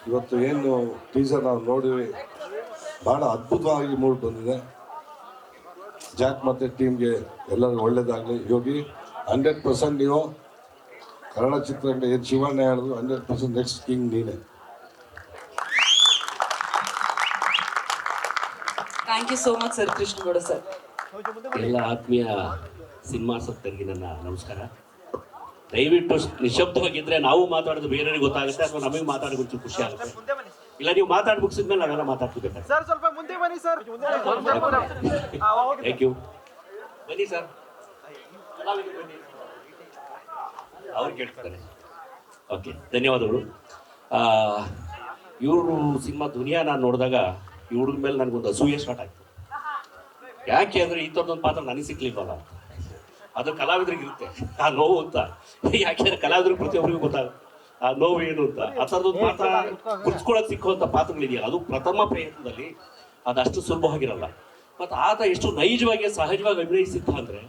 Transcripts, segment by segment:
ಇವತ್ತು ಏನು ಟೀಸರ್ ನಾವು ನೋಡಿದ್ವಿ, ಭಾಳ ಅದ್ಭುತವಾಗಿ ಮೂಡಿ ಬಂದಿದೆ. ಜಾಕ್ ಮತ್ತು ಟೀಮ್ಗೆ ಎಲ್ಲರಿಗೂ ಒಳ್ಳೇದಾಗಲಿ. ಯೋಗಿ 100% ನೀವು ಕನ್ನಡ ಚಿತ್ರರಂಗ ಏನು ಶಿವಣ್ಣ ಹೇಳಿದ್ರು 100% ನೆಕ್ಸ್ಟ್ ಕಿಂಗ್ ನೀನೆ. Thank you so much sir. Krishnagowda sir. ಎಲ್ಲ ಆತ್ಮೀಯ ಸಿನಿಮಾ ಸಕ್ತರಿಗೆ ನನ್ನ ನಮಸ್ಕಾರ. ದಯವಿಟ್ಟು ನಿಶಬ್ದವಾಗಿದ್ದರೆ ನಾವು ಮಾತಾಡೋದು ಬೇರೆಯವ್ರಿಗೆ ಗೊತ್ತಾಗುತ್ತೆ, ಅಥವಾ ನಮಗೆ ಮಾತಾಡೋದು ಒಂಚೂರು ಖುಷಿ ಆಗುತ್ತೆ. ಇಲ್ಲ ನೀವು ಮಾತಾಡಿ ಮುಗಿಸಿದ್ಮೇಲೆ ನಾವೆಲ್ಲ ಮಾತಾಡ್ತಿರ್ಬೇಕು. ಸರ್ ಸ್ವಲ್ಪ ಮುಂದೆ ಬನ್ನಿ ಸರ್. Thank you. ಬನ್ನಿ ಸರ್, ಅವ್ರು ಕೇಳ್ತಾರೆ. ಓಕೆ, ಧನ್ಯವಾದಗಳು. ಇವರು ಸಿನಿಮಾ ದುನಿಯಾ ನಾನು ನೋಡಿದಾಗ ಈ ಹುಡುಗ ಮೇಲೆ ನನಗೊಂದು ಅಸೂಯೆ ಸ್ಟಾರ್ಟ್ ಆಯಿತು. ಯಾಕೆ ಅಂದರೆ ಈ ಥರದೊಂದು ಪಾತ್ರ ನನಗೆ ಸಿಕ್ಲಿಲ್ವಲ್ಲ, ಅದು ಕಲಾವಿದ್ರಿಗೆ ಇರುತ್ತೆ ಆ ನೋವು ಅಂತ. ಯಾಕೆಂದರೆ ಕಲಾವಿದ್ರಿಗೆ ಪ್ರತಿಯೊಬ್ಬರಿಗೂ ಗೊತ್ತಾಗುತ್ತೆ ಆ ನೋವು ಏನು ಅಂತ. ಆ ಥರದೊಂದು ಪಾತ್ರ ಗುರ್ಸ್ಕೊಳಕ್ಕೆ ಸಿಕ್ಕುವಂಥ ಪಾತ್ರಗಳಿದೆಯಲ್ಲ, ಅದು ಪ್ರಥಮ ಪ್ರಯತ್ನದಲ್ಲಿ ಅದಷ್ಟು ಸುಲಭವಾಗಿರಲ್ಲ. ಮತ್ತು ಆತ ಎಷ್ಟು ನೈಜವಾಗಿ ಸಹಜವಾಗಿ ಅಭಿನಯಿಸಿದ್ದ ಅಂದರೆ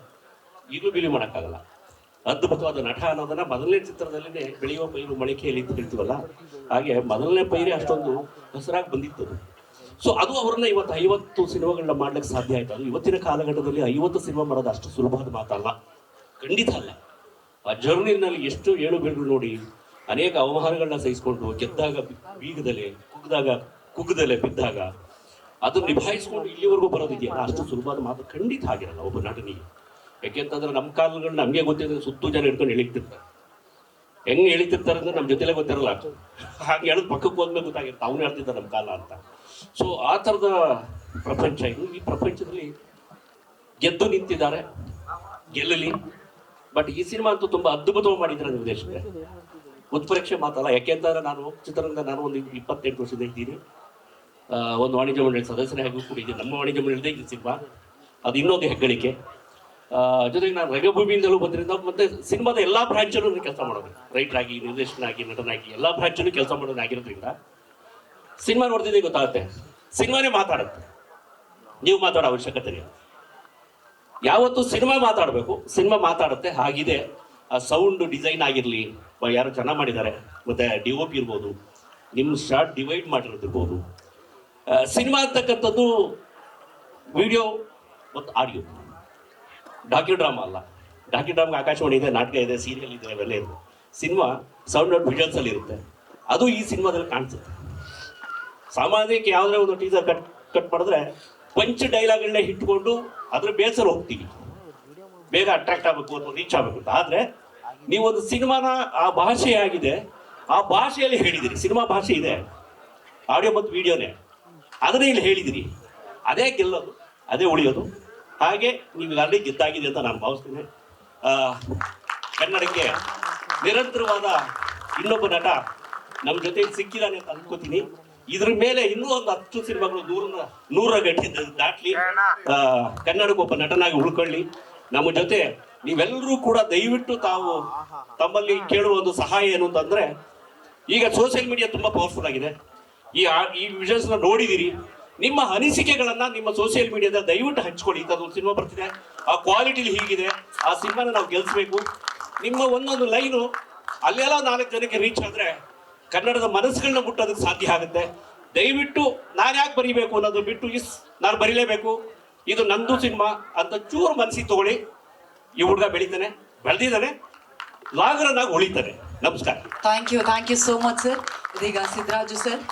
ಈಗಲೂ ಬಿಲಿ ಮಾಡೋಕ್ಕಾಗಲ್ಲ. ಅದ್ಭುತವಾದ ನಟ ಅನ್ನೋದನ್ನು ಮೊದಲನೇ ಚಿತ್ರದಲ್ಲೇ ಬೆಳೆಯುವ ಪೈರು ಮೊಳಕೆಯಲ್ಲಿ ಅಂತ ಹೇಳ್ತೀವಲ್ಲ, ಹಾಗೆ ಮೊದಲನೇ ಪೈರೇ ಅಷ್ಟೊಂದು ಹೆಸರಾಗಿ ಬಂದಿತ್ತು. ಸೊ ಅದು ಅವ್ರನ್ನ ಇವತ್ತು 50 ಸಿನಿಮಾಗಳನ್ನ ಮಾಡ್ಲಿಕ್ಕೆ ಸಾಧ್ಯ ಆಯ್ತು. ಅದು ಇವತ್ತಿನ ಕಾಲಘಟ್ಟದಲ್ಲಿ 50 ಸಿನಿಮಾ ಮಾಡೋದು ಅಷ್ಟು ಸುಲಭವಾದ ಮಾತಲ್ಲ, ಖಂಡಿತ ಅಲ್ಲ. ಆ ಜರ್ನಿನಲ್ಲಿ ಎಷ್ಟು ಏಳು ಬೀಳುಗಳು ನೋಡಿ, ಅನೇಕ ಅವಮಾನಗಳನ್ನ ಸಹಿಸ್ಕೊಂಡು, ಗೆದ್ದಾಗ ಬೀಗದಲೆ, ಕುಗ್ಗದಲೆ ಬಿದ್ದಾಗ ಅದನ್ನು ನಿಭಾಯಿಸ್ಕೊಂಡು ಇಲ್ಲಿವರೆಗೂ ಬರೋದಿದೆಯಲ್ಲ, ಅಷ್ಟು ಸುಲಭವಾದ ಮಾತು ಖಂಡಿತ ಆಗಿರಲ್ಲ ಒಬ್ಬ ನಟನಿಗೆ. ಯಾಕೆಂತಂದ್ರೆ ನಮ್ಮ ಕಾಲಗಳು ನಮಗೆ ಗೊತ್ತಿದ್ರೆ ಸುತ್ತು ಜನ ಹಿಡ್ಕೊಂಡು ಎಳಿತಿರ್ತಾರೆ. ಹೆಂಗೆ ಎಳಿತಿರ್ತಾರೆ ಅಂದ್ರೆ ನಮ್ಮ ಜೊತೆಲೇ ಗೊತ್ತಿರಲ್ಲ. ಹಾಗೆ ಹೇಳೋದು ಪಕ್ಕಕ್ಕೆ ಹೋದ್ಮೇಲೆ ಗೊತ್ತಾಗಿರುತ್ತೆ ಅವ್ನು ಹೇಳ್ತಿದ್ದ ನಮ್ಮ ಕಾಲ ಅಂತ. ಸೊ ಆ ಥರದ ಪ್ರಪಂಚ ಇದು. ಈ ಪ್ರಪಂಚದಲ್ಲಿ ಗೆದ್ದು ನಿಂತಿದ್ದಾರೆ, ಗೆಲ್ಲಲಿ. ಬಟ್ ಈ ಸಿನಿಮಾ ಅಂತೂ ತುಂಬ ಅದ್ಭುತವಾಗಿ ಮಾಡಿದ್ದಾರೆ ನಿರ್ದೇಶಕರೇ. ಉತ್ಪ್ರೇಕ್ಷೆ ಮಾತಲ್ಲ. ಯಾಕೆಂತಂದ್ರೆ ನಾನು ಚಿತ್ರರಂಗ ಒಂದು 28 ವರ್ಷದ ಇದ್ದೀನಿ. ಒಂದು ವಾಣಿಜ್ಯ ಮಂಡಳಿ ಸದಸ್ಯರಾಗಿ ಕೂಡ ಇದೆ. ನಮ್ಮ ವಾಣಿಜ್ಯ ಮಂಡಳಿದೇ ಈ ಸಿನಿಮಾ, ಅದು ಇನ್ನೊಂದು ಹೆಗ್ಗಳಿಕೆ. ಜೊತೆಗೆ ನಾನು ರಂಗಭೂಮಿಯಿಂದಲೂ ಬಂದ್ರಿಂದ ಮತ್ತೆ ಸಿನಿಮಾದ ಎಲ್ಲ ಬ್ರಾಂಚಲ್ಲೂ ಕೆಲಸ ಮಾಡೋದು, ರೈಟರ್ ಆಗಿ, ನಿರ್ದೇಶಕನಾಗಿ, ನಟನಾಗಿ ಎಲ್ಲ ಬ್ರಾಂಚಲ್ಲೂ ಕೆಲಸ ಮಾಡೋದಾಗಿರೋದ್ರಿಂದ ಸಿನಿಮಾ ನೋಡ್ತಿದ್ದೆ ಗೊತ್ತಾಗುತ್ತೆ. ಸಿನಿಮಾನೇ ಮಾತಾಡುತ್ತೆ, ನೀವು ಮಾತಾಡೋ ಅವಶ್ಯಕತೆ ಇಲ್ಲ. ಯಾವತ್ತು ಸಿನಿಮಾ ಮಾತಾಡಬೇಕು, ಸಿನಿಮಾ ಮಾತಾಡುತ್ತೆ. ಹಾಗಿದೆ ಆ ಸೌಂಡ್ ಡಿಸೈನ್ ಆಗಿರಲಿ, ಯಾರು ಚೆನ್ನಾಗಿ ಮಾಡಿದ್ದಾರೆ, ಮತ್ತು DOP ಇರ್ಬೋದು, ನಿಮ್ಮ ಶಾರ್ಟ್ ಡಿವೈಡ್ ಮಾಡಿರೋದಿರ್ಬೋದು. ಸಿನಿಮಾ ಅಂತಕ್ಕಂಥದ್ದು ವಿಡಿಯೋ ಮತ್ತು ಆಡಿಯೋ, ಡಾಕ್ಯುಡ್ರಾಮಾ ಅಲ್ಲ. ಡಾಕ್ಯುಡ್ರಾಮ್ಗೆ ಆಕಾಶವಾಣಿ ಇದೆ, ನಾಟಕ ಇದೆ, ಸೀರಿಯಲ್ ಇದೆ, ಅವೆಲ್ಲ ಇದೆ. ಸಿನಿಮಾ ಸೌಂಡ್ ಔಟ್ ವಿಜುವಲ್ಸಲ್ಲಿ ಇರುತ್ತೆ. ಅದು ಈ ಸಿನಿಮಾದಲ್ಲಿ ಕಾಣಿಸುತ್ತೆ. ಸಾಮಾನ್ಯಕ್ಕೆ ಯಾವುದೇ ಒಂದು ಟೀಸರ್ ಕಟ್ ಮಾಡಿದ್ರೆ ಪಂಚ್ ಡೈಲಾಗ್ಗಳನ್ನೇ ಇಟ್ಕೊಂಡು ಅದ್ರ ಬೇಸರ ಹೋಗ್ತೀವಿ, ಬೇಗ ಅಟ್ರಾಕ್ಟ್ ಆಗಬೇಕು ಅಥವಾ ರೀಚ್ ಆಗಬೇಕು ಅಂತ. ಆದರೆ ನೀವೊಂದು ಸಿನಿಮಾನ ಆ ಭಾಷೆ ಆಗಿದೆ, ಆ ಭಾಷೆಯಲ್ಲಿ ಹೇಳಿದಿರಿ. ಸಿನಿಮಾ ಭಾಷೆ ಇದೆ, ಆಡಿಯೋ ಮತ್ತು ವಿಡಿಯೋನೇ, ಅದನ್ನೇ ಇಲ್ಲಿ ಹೇಳಿದಿರಿ. ಅದೇ ಗೆಲ್ಲೋದು, ಅದೇ ಉಳಿಯೋದು. ಹಾಗೆ ನೀವು ಅಲ್ಲಿ ಗೆದ್ದಾಗಿದೆ ಅಂತ ನಾನು ಭಾವಿಸ್ತೀನಿ. ಕನ್ನಡಕ್ಕೆ ನಿರಂತರವಾದ ಇನ್ನೊಬ್ಬ ನಟ ನಮ್ಮ ಜೊತೆಗೆ ಸಿಕ್ಕಿದ್ದಾನೆ ಅಂತ ಅನ್ಕೋತೀನಿ. ಇದ್ರ ಮೇಲೆ ಇನ್ನೂ ಒಂದು 10 ಸಿನಿಮಾಗಳು 100 ಗಂಟೆ ದಾಟ್ಲಿ, ಕನ್ನಡಕ್ಕೆ ಒಬ್ಬ ನಟನಾಗಿ ಉಳ್ಕೊಳ್ಳಿ. ನಮ್ಮ ಜೊತೆ ನೀವೆಲ್ಲರೂ ಕೂಡ ದಯವಿಟ್ಟು ತಾವು ತಮ್ಮಲ್ಲಿ ಕೇಳುವ ಒಂದು ಸಹಾಯ ಏನು ಅಂತಂದ್ರೆ, ಈಗ ಸೋಷಿಯಲ್ ಮೀಡಿಯಾ ತುಂಬಾ ಪವರ್ಫುಲ್ ಆಗಿದೆ. ಈ ವಿಷಯಸ್ನ ನೋಡಿದಿರಿ. ನಿಮ್ಮ ಅನಿಸಿಕೆಗಳನ್ನ ನಿಮ್ಮ ಸೋಷಿಯಲ್ ಮೀಡಿಯಾದ ದಯವಿಟ್ಟು ಹಂಚ್ಕೊಳ್ಳಿ. ಇಂಥದ್ದೊಂದು ಸಿನಿಮಾ ಬರ್ತಿದೆ, ಆ ಕ್ವಾಲಿಟಿಲಿ ಹೀಗಿದೆ, ಆ ಸಿನಿಮಾನ ನಾವು ಗೆಲ್ಲಿಸ್ಬೇಕು. ನಿಮ್ಮ ಒಂದೊಂದು ಲೈನು ಅಲ್ಲೆಲ್ಲ 4 ಜನಕ್ಕೆ ರೀಚ್ ಆದರೆ ಕನ್ನಡದ ಮನಸ್ಸುಗಳನ್ನ ಮುಟ್ಟೋದಕ್ಕೆ ಸಾಧ್ಯ ಆಗುತ್ತೆ. ದಯವಿಟ್ಟು ನಾನು ಯಾಕೆ ಬರೀಬೇಕು ಅನ್ನೋದು ಬಿಟ್ಟು, ನಾನು ಬರೀಲೇಬೇಕು, ಇದು ನಂದು ಸಿನಿಮಾ ಅಂತ ಚೂರು ಮನಸ್ಸಿಗೆ ತಗೊಳ್ಳಿ. ಈ ಹುಡುಗ ಬೆಳೆದಿದ್ದಾನೆ, ಲಾಗರನಾಗಿ ಉಳಿತಾನೆ. ನಮಸ್ಕಾರ. Thank you so much sir. ಇದೀಗ ಸಿದ್ದರಾಜು ಸರ್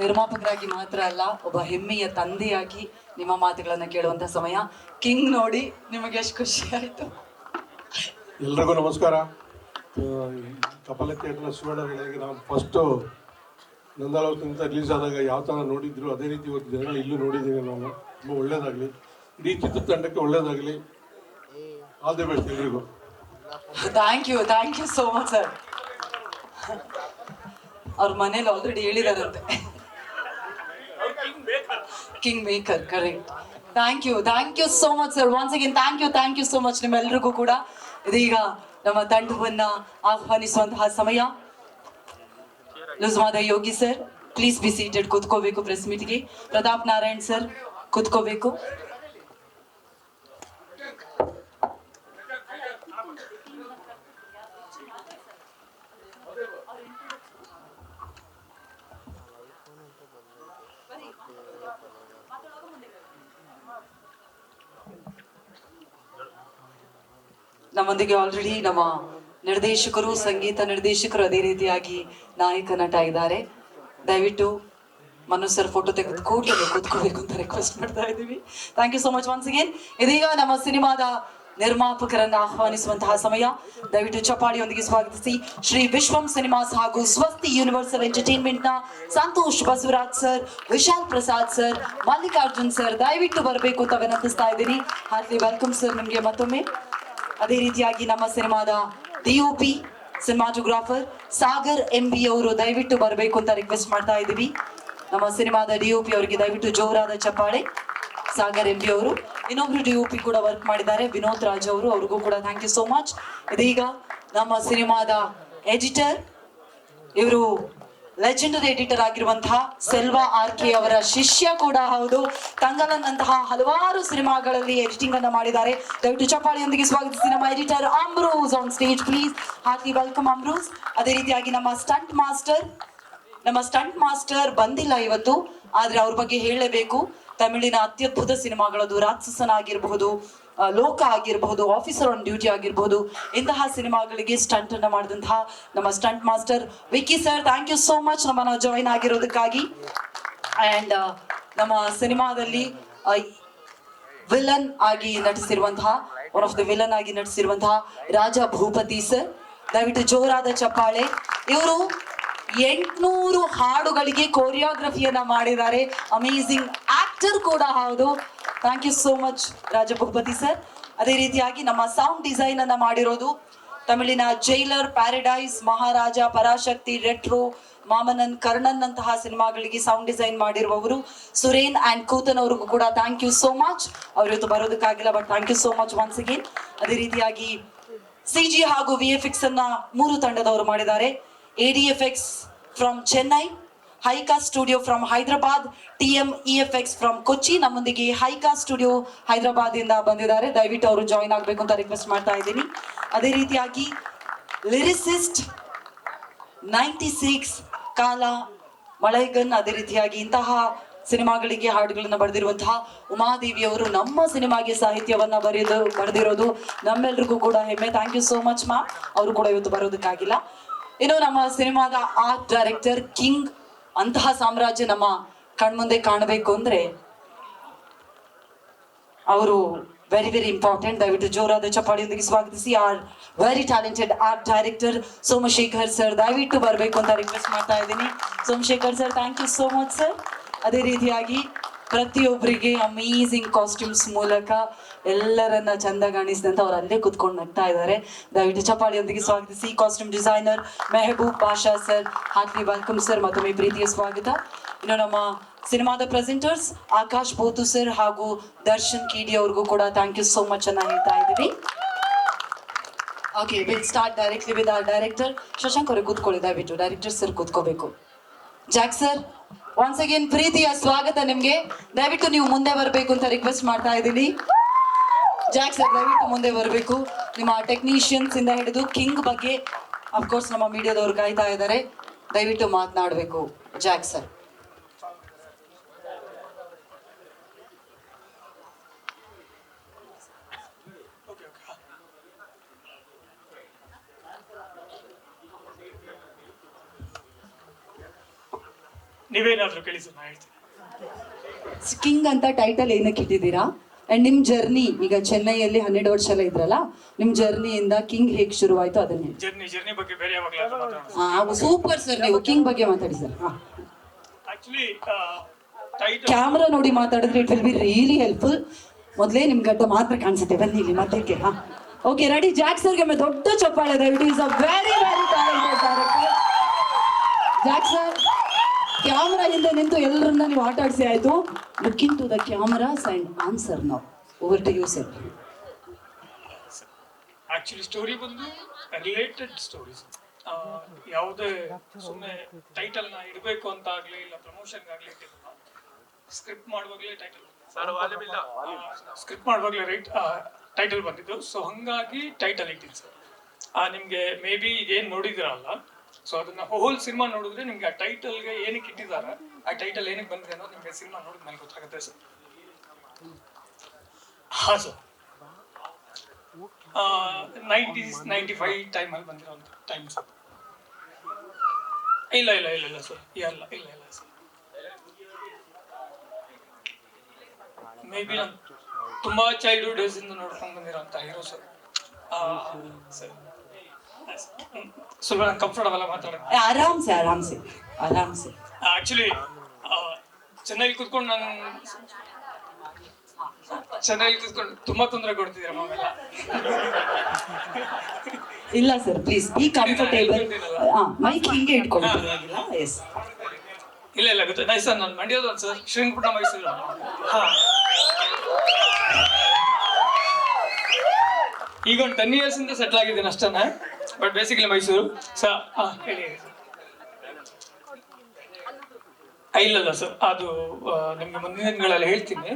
ನಿರ್ಮಾಪಕರಾಗಿ ಮಾತ್ರ ಅಲ್ಲ, ಒಬ್ಬ ಹೆಮ್ಮೆಯ ತಂದೆಯಾಗಿ ನಿಮ್ಮ ಮಾತುಗಳನ್ನು ಕೇಳುವಂಥ ಸಮಯ. ಕಿಂಗ್ ನೋಡಿ ನಿಮಗೆ ಎಷ್ಟು ಖುಷಿ ಆಯಿತು? ಎಲ್ರಿಗೂ ನಮಸ್ಕಾರ. ಕಪಲ ಥಿಯೇಟರ್ ಶಿವಣ್ಣಗಳಿಗೆ ನಾನು ಫಸ್ಟು ನಂದಾಲೋಕದಿಂದ ರಿಲೀಸ್ ಆದಾಗ ಯಾವ ಥರ ನೋಡಿದ್ರು ಅದೇ ರೀತಿ ಓದಿದ್ದೇನೆ. ಇಲ್ಲೂ ನೋಡಿದ್ದೀನಿ ನಾನು. ತುಂಬ ಒಳ್ಳೇದಾಗಲಿ, ಇಡೀ ಚಿತ್ರತಂಡಕ್ಕೆ ಒಳ್ಳೇದಾಗಲಿ. ಆಲ್ ದಿ ಬೆಸ್ಟ್ ಎಲ್ರಿಗೂ. Thank you so much sir. ಅವ್ರ ಮನೇಲಿ ಆಲ್ರೆಡಿ ಹೇಳಿದಾರಂತೆ, king maker. Correct. Thank you so much sir. Once again thank you so much ನಿಮ್ಮೆಲ್ಲರಿಗೂ ಕೂಡ. ಇದೀಗ ನಮ್ಮ ತಂಡವನ್ನ ಆಹ್ವಾನಿಸುವಂತಹ ಸಮಯ. ಲುಜ್ಮಾದ Yogi sir, please be seated. ಕೂತ್ಕೋಬೇಕು ಪ್ರೆಸ್ ಮೀಟ್ಗೆ. ಪ್ರತಾಪ್ ನಾರಾಯಣ್ ಸರ್ ಕೂತ್ಕೋಬೇಕು. ನಮ್ಮೊಂದಿಗೆ ಆಲ್ರೆಡಿ ನಮ್ಮ ನಿರ್ದೇಶಕರು, ಸಂಗೀತ ನಿರ್ದೇಶಕರು, ಅದೇ ರೀತಿಯಾಗಿ ನಾಯಕ ನಟ ಇದ್ದಾರೆ. ದಯವಿಟ್ಟು ಮನು ಸರ್ ಫೋಟೋ ತೆಗೆದು ಕೂಡಲೇ ಕೂತ್ಕೋಬೇಕು ಅಂತ ರಿಕ್ವೆಸ್ಟ್ ಮಾಡ್ತಾ ಇದ್ದೀವಿ. Thank you so much once again. ಇದೀಗ ನಮ್ಮ ಸಿನಿಮಾದ ನಿರ್ಮಾಪಕರನ್ನ ಆಹ್ವಾನಿಸುವಂತಹ ಸಮಯ. ದಯವಿಟ್ಟು ಚಪ್ಪಾಳಿಯೊಂದಿಗೆ ಸ್ವಾಗತಿಸಿ ಶ್ರೀ ವಿಶ್ವಂ ಸಿನಿಮಾಸ್ ಹಾಗೂ ಸ್ವಸ್ತಿ ಯೂನಿವರ್ಸಲ್ ಎಂಟರ್ಟೈನ್ಮೆಂಟ್ ನ Santosh Basavaraj sir, Vishal Prasad sir, Mallikarjun sir ದಯವಿಟ್ಟು ಬರಬೇಕು ಅಂತ ವಿನಂತಿಸ್ತಾ ಇದ್ದೀನಿ. ಹಾರ್ಟ್ಲಿ ವೆಲ್ಕಮ್ ಸರ್ ನಿಮ್ಗೆ ಮತ್ತೊಮ್ಮೆ. ಅದೇ ರೀತಿಯಾಗಿ ನಮ್ಮ ಸಿನಿಮಾದ DOP ಸಿನಿಮಾಟೋಗ್ರಾಫರ್ ಸಾಗರ್ MB ಅವರು ದಯವಿಟ್ಟು ಬರಬೇಕು ಅಂತ ರಿಕ್ವೆಸ್ಟ್ ಮಾಡ್ತಾ ಇದ್ದೀವಿ. ನಮ್ಮ ಸಿನಿಮಾದ DOP ಅವರಿಗೆ ದಯವಿಟ್ಟು ಜೋರಾದ ಚಪ್ಪಾಳೆ. ಸಾಗರ್ MB ಅವರು. ಇನ್ನೊಬ್ರು DOP ಕೂಡ ವರ್ಕ್ ಮಾಡಿದ್ದಾರೆ, ವಿನೋದ್ ರಾಜ್ ಅವರು, ಅವ್ರಿಗೂ ಕೂಡ ಥ್ಯಾಂಕ್ ಯು ಸೋ ಮಚ್. ಇದೀಗ ನಮ್ಮ ಸಿನಿಮಾದ ಎಡಿಟರ್, ಇವರು ಲೆಜೆಂಡರಿ ಎಡಿಟರ್ ಆಗಿರುವಂತಹ ಸೆಲ್ವಾ RK ಅವರ ಶಿಷ್ಯ ಕೂಡ ಹೌದು. ತಂಗಲನ್ನಂತಹ ಹಲವಾರು ಸಿನಿಮಾಗಳಲ್ಲಿ ಎಡಿಟಿಂಗ್ ಅನ್ನ ಮಾಡಿದ್ದಾರೆ. ದಯವಿಟ್ಟು ಚಪ್ಪಾಳಿಯೊಂದಿಗೆ ಸ್ವಾಗತಿಸಿ ನಮ್ಮ editor Amros on stage please. Heartly welcome Amros. ಅದೇ ರೀತಿಯಾಗಿ ನಮ್ಮ ಸ್ಟಂಟ್ ಮಾಸ್ಟರ್ ಬಂದಿಲ್ಲ ಇವತ್ತು, ಆದ್ರೆ ಅವ್ರ ಬಗ್ಗೆ ಹೇಳಲೇಬೇಕು. ತಮಿಳಿನ ಅತ್ಯದ್ಭುತ ಸಿನಿಮಾಗಳದು ರಾಕ್ಷಸನ ಆಗಿರಬಹುದು, ಲೋಕ ಆಗಿರಬಹುದು, ಆಫೀಸರ್ ಆನ್ ಡ್ಯೂಟಿ ಆಗಿರಬಹುದು, ಇಂತಹ ಸಿನಿಮಾಗಳಿಗೆ ಸ್ಟಂಟ್ ಅನ್ನ ಮಾಡಿದಂತಹ ನಮ್ಮ stunt master Vicky sir, thank you so much ನಮ್ಮನ್ನ ಜಾಯಿನ್ ಆಗಿರೋದಕ್ಕಾಗಿ. ಅಂಡ್ ನಮ್ಮ ಸಿನಿಮಾದಲ್ಲಿ ವಿಲನ್ ಆಗಿ ನಟಿಸಿರುವಂತಹ ಒನ್ ಆಫ್ ದ ವಿಲನ್ ಆಗಿ ನಟಿಸಿರುವಂತಹ ರಾಜ ಭೂಪತಿ ಸರ್, ದಯವಿಟ್ಟು ಜೋರಾದ ಚಪ್ಪಾಳೆ. ಇವರು 800 ಹಾಡುಗಳಿಗೆ ಕೊರಿಯೋಗ್ರಫಿಯನ್ನ ಮಾಡಿದ್ದಾರೆ. ಅಮೇಸಿಂಗ್ ಆಕ್ಟರ್ ಕೂಡ ಹೌದು. Thank you so much Raja Bhupathi sir. ಅದೇ ರೀತಿಯಾಗಿ ನಮ್ಮ ಸೌಂಡ್ ಡಿಸೈನ್ ಅನ್ನ ಮಾಡಿರೋದು ತಮಿಳಿನ ಜೈಲರ್, ಪ್ಯಾರಡೈಸ್, ಮಹಾರಾಜ, ಪರಾಶಕ್ತಿ, ರೆಟ್ರೋ, ಮಾಮನನ್, ಕರ್ಣನ್ ಅಂತಹ ಸಿನಿಮಾಗಳಿಗೆ ಸೌಂಡ್ ಡಿಸೈನ್ ಮಾಡಿರುವವರು ಸುರೇನ್ ಅಂಡ್ ಕೂತನ್ ಅವ್ರಿಗೂ ಕೂಡ ಥ್ಯಾಂಕ್ ಯು ಸೋ ಮಚ್. ಅವ್ರ ಇವತ್ತು ಬರೋದಕ್ಕಾಗಿಲ್ಲ, but thank you so much once again. ಅದೇ ರೀತಿಯಾಗಿ CG ಹಾಗೂ VFX ಅನ್ನ 3 ತಂಡದವರು ಮಾಡಿದ್ದಾರೆ. ADFX from Chennai, Haika studio from Hyderabad, TM EFX from Kochi. ನಮ್ಮೊಂದಿಗೆ ಹೈಕಾ ಸ್ಟುಡಿಯೋ ಹೈದರಾಬಾದ್ ಇಂದ ಬಂದಿದ್ದಾರೆ. ದಯವಿಟ್ಟು ಅವರು ಜಾಯಿನ್ ಆಗಬೇಕು ಅಂತ ರಿಕ್ವೆಸ್ಟ್ ಮಾಡ್ತಾ ಇದ್ದೀನಿ. ಅದೇ ರೀತಿಯಾಗಿ ಲಿರಿಸಿಸ್ಟ್ 96 ಕಾಲ, ಮಳೈಗನ್, ಅದೇ ರೀತಿಯಾಗಿ ಇಂತಹ ಸಿನಿಮಾಗಳಿಗೆ ಹಾಡುಗಳನ್ನ ಬರೆದಿರುವಂತಹ ಉಮಾದೇವಿ ಅವರು ನಮ್ಮ ಸಿನಿಮಾಗೆ ಸಾಹಿತ್ಯವನ್ನ ಬರೆದಿರೋದು ನಮ್ಮೆಲ್ರಿಗೂ ಕೂಡ ಹೆಮ್ಮೆ. Thank you so much ma'am. ಅವರು ಕೂಡ ಇವತ್ತು ಬರೋದಕ್ಕಾಗಿಲ್ಲ. ಇನ್ನು ನಮ್ಮ ಸಿನಿಮಾದ ಆರ್ಟ್ ಡೈರೆಕ್ಟರ್ ಕಿಂಗ್. ಅಂತಹ ಸಾಮ್ರಾಜ್ಯ ನಮ್ಮ ಕಣ್ಮುಂದೆ ಕಾಣಬೇಕು ಅಂದ್ರೆ ಅವರು ವೆರಿ ವೆರಿ ಇಂಪಾರ್ಟೆಂಟ್. ದಯವಿಟ್ಟು ಜೋರಾದ ಚಪ್ಪಾಳಿಯೊಂದಿಗೆ ಸ್ವಾಗತಿಸಿ our very talented art director Somashekhar sir, ದಯವಿಟ್ಟು ಬರಬೇಕು ಅಂತ ರಿಕ್ವೆಸ್ಟ್ ಮಾಡ್ತಾ ಇದ್ದೀನಿ. Somashekhar sir, thank you so much sir. ಅದೇ ರೀತಿಯಾಗಿ ಪ್ರತಿಯೊಬ್ಬರಿಗೆ ಅಮೇಸಿಂಗ್ ಕಾಸ್ಟ್ಯೂಮ್ಸ್ ಮೂಲಕ ಎಲ್ಲರನ್ನ ಚಂದ ಕಾಣಿಸಿದಂತ ಅವ್ರು ಅಲ್ಲೇ ಕುತ್ಕೊಂಡು ನಗ್ತಾ ಇದ್ದಾರೆ. ದಯವಿಟ್ಟು ಚಪ್ಪಾಳಿಯೊಂದಿಗೆ ಸ್ವಾಗತಿಸಿ costume designer Mehboob Pasha sir, heartly welcome sir, ಮತ್ತೊಮ್ಮೆ ಪ್ರೀತಿಯ ಸ್ವಾಗತ. ಇನ್ನು ನಮ್ಮ ಸಿನಿಮಾದ ಪ್ರೆಸೆಂಟರ್ಸ್ ಆಕಾಶ್ ಬೋತು ಸರ್ ಹಾಗೂ ದರ್ಶನ್ KD ಅವ್ರಿಗೂ ಕೂಡ ಥ್ಯಾಂಕ್ ಯು ಸೋ ಮಚ್ ಅನ್ನ ಹೇಳ್ತಾ ಇದ್ದೀವಿ. Okay, will start directly with our director. Shashank ಅವ್ರಿಗೆ ಕೂತ್ಕೊಳ್ಳಿ ದಯವಿಟ್ಟು. ಡೈರೆಕ್ಟರ್ ಸರ್ ಕೂತ್ಕೋಬೇಕು. ಜಾಕ್ ಸರ್, ಒನ್ಸ್ ಅಗೇನ್ ಪ್ರೀತಿಯ ಸ್ವಾಗತ ನಿಮ್ಗೆ. ದಯವಿಟ್ಟು ನೀವು ಮುಂದೆ ಬರಬೇಕು ಅಂತ ರಿಕ್ವೆಸ್ಟ್ ಮಾಡ್ತಾ ಇದ್ದೀನಿ. ಜಾಕ್ ಸರ್ ದಯವಿಟ್ಟು ಮುಂದೆ ಬರಬೇಕು. ನಿಮ್ಮ ಟೆಕ್ನಿಷಿಯನ್ಸ್ ಇಂದ ಹಿಡಿದು ಕಿಂಗ್ ಬಗ್ಗೆ ಅಫ್ಕೋರ್ಸ್ ನಮ್ಮ ಮೀಡಿಯಾದವ್ರು ಕಾಯ್ತಾ ಇದ್ದಾರೆ. ದಯವಿಟ್ಟು ಮಾತನಾಡಬೇಕು ಜಾಕ್ ಸರ್. ನೀವೇನಾದ್ರೂ ಕೇಳಿ ಸರ್, ನಾ ಹೇಳ್ತೀನಿ. ಕಿಂಗ್ ಅಂತ ಟೈಟಲ್ ಏನಕ್ಕೆ ಇಟ್ಟಿದ್ದೀರಾ? ಅಂಡ್ ನಿಮ್ ಜರ್ನಿ ಈಗ ಚೆನ್ನೈಯಲ್ಲಿ 12 ವರ್ಷ ಎಲ್ಲ ಇದ್ರಲ್ಲ, ನಿಮ್ ಜರ್ನಿಯಿಂದ ಕಿಂಗ್ ಹೇಗ್ ಶುರುವಾಯ್ತು ಅದನ್ನೇ. ಜರ್ನಿ ಬಗ್ಗೆ ಬೇರೆ ಯಾವಾಗಲಾದ್ರೂ ಮಾತಾಡೋಣ. ಸೂಪರ್ ಸರ್, ನೀವು ಕಿಂಗ್ ಬಗ್ಗೆ ಮಾತಾಡಿ ಸರ್. ಆಕ್ಚುಲಿ ಟೈಟಲ್ ಕ್ಯಾಮ್ರಾ ನೋಡಿ ಮಾತಾಡಿದ್ರೆ it will be really helpful. ಮೊದಲೇ ನಿಮ್ ಗಡ್ಡ ಮಾತ್ರ ಕಾಣಿಸುತ್ತೆ, ಬನ್ನಿ ಇಲ್ಲಿ ಮಧ್ಯಕ್ಕೆ. Okay ready? ಜಾಕ್ ಸರ್ಗೆ ದೊಡ್ಡ ಚಪ್ಪಾಳೆ ದಯವಿಟ್ಟು. Is a very very talented director Jack sir. Camera ಹಿಂದೆ ನಿಂತು ಎಲ್ಲರನ್ನ ನೀವು ಆಟ ಆಡಿಸಿ ಆಯ್ತು. Looking to the cameras and answer now. Over to you sir. Actually story ಬಂದು ರಿಲೇಟೆಡ್ ಸ್ಟೋರೀಸ್. ಯಾವುದೇ ಸುಮ್ಮನೆ ಟೈಟಲ್ ನ ಇಡಬೇಕು ಅಂತ ಆಗ್ಲಿ ಇಲ್ಲ ಪ್ರಮೋಷನ್ ಆಗ್ಲಿ ಇಟ್ಟಿಲ್ಲ. ಸ್ಕ್ರಿಪ್ಟ್ ಮಾಡುವಾಗಲೇ ಟೈಟಲ್ ಬಂದಿದ್ದು. ಸೊ ಹಂಗಾಗಿ ಟೈಟಲ್ ಇಟ್ಟಿದ್ದು ಸರ್. ನಿಮ್ಗೆ ಮೇ ಬಿ ಏನ್ ನೋಡಿದಿರಲ್ಲ, ಸೊ ಅದನ್ನ ಹೋಲ್ ಸಿನಿಮಾ ನೋಡಿದ್ರೆ ನಿಮ್ಗೆ ಆ ಟೈಟಲ್ಗೆ ಏನಕ್ಕೆ ಇಟ್ಟಿದ್ದಾರೆ, ಆ ಟೈಟಲ್ ಏನಕ್ಕೆ ಬಂದಿದೆ ಅನ್ನೋದು ನಿಮ್ಗೆ ಸಿನಿಮಾ ನೋಡಿದ್ಮೇಲೆ ಗೊತ್ತಾಗುತ್ತೆ ಸರ್. ಹಾ ಸರ್, 90s 95 ಟೈಮಲ್ಲಿ ಬಂದಿರೋಂಥ ಟೈಮ್ ಸರ್. ಇಲ್ಲ ಇಲ್ಲ ಇಲ್ಲ ಇಲ್ಲ ಸರ್, ಇಲ್ಲ ಇಲ್ಲ ಇಲ್ಲ ಸರ್. ಮೇ ಬಿ ನಾನು ತುಂಬಾ ಚೈಲ್ಡ್ಹುಡ್ ಡೇಸ್ ಇಂದ ನೋಡ್ಕೊಂಡು ಬಂದಿರೋಂಥ ಹೀರೋ ಸರ್. ಸ್ವಲ್ಪ ನಾನು ಕಂಫರ್ಟಬಲ್ ಮಾತಾಡೋದು. ಆರಾಮ್ಸೆ ಆರಾಮ್ಸೆ ಆರಾಮ್ಸೆ. ಆಕ್ಚುಲಿ ಚೆನ್ನೈಲಿ ಕೂತ್ಕೊಂಡು ನಾನು ಚೆನ್ನೈಲಿ ಕೂತ್ಕೊಂಡು ತುಂಬಾ ತೊಂದರೆ ಕೊಡ್ತಿದ್ದೀರ ಮಾಮೆಲ್ಲ. ಇಲ್ಲ sir please be comfortable. Mike ಹಿಂಗೆ ಇಟ್ಕೊಂಡಿಲ್ಲ. ಎಸ್ ಇಲ್ಲ ಇಲ್ಲ ಗೊತ್ತು ನೈಸ್ ಸರ್. ನಾನು ಮಂಡ್ಯದ ಒಂದು ಸರ್, ಶ್ರೀರಂಗಪಟ್ಟಣ ಮೈಸೂರು. ಹಾ, ಈಗ ಒಂದು 10 years ಇಂದ ಸೆಟ್ಲ್ ಆಗಿದ್ದೀನಿ ಅಷ್ಟೇ. But basically Mysuru sir. ಹೇಳಿ. ಇಲ್ಲಲ್ಲ ಸರ್, ಅದು ನಿಮ್ಗೆ ಮುಂದಿನ ದಿನಗಳಲ್ಲಿ ಹೇಳ್ತೀನಿ.